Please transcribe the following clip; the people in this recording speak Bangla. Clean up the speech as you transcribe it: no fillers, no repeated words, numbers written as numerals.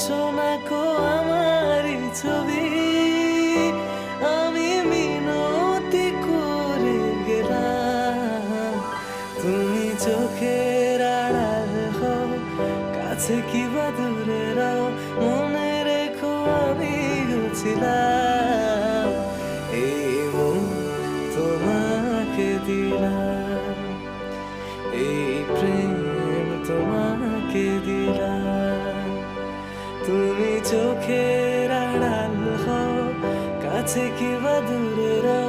শোনা কো আমারই ছবি, আমি মিনতি করে গেলাম। তুমি চোখের আড়াল হও, কাছে কি বা দূরে রাও, মনে রেখো আমি ছিলাম। এই মন তোমাকে দিলাম, এই প্রেম তোমাকে দিলাম। তুমি চোখের আড়াল হও, কাছে কি বা দূরে রাও,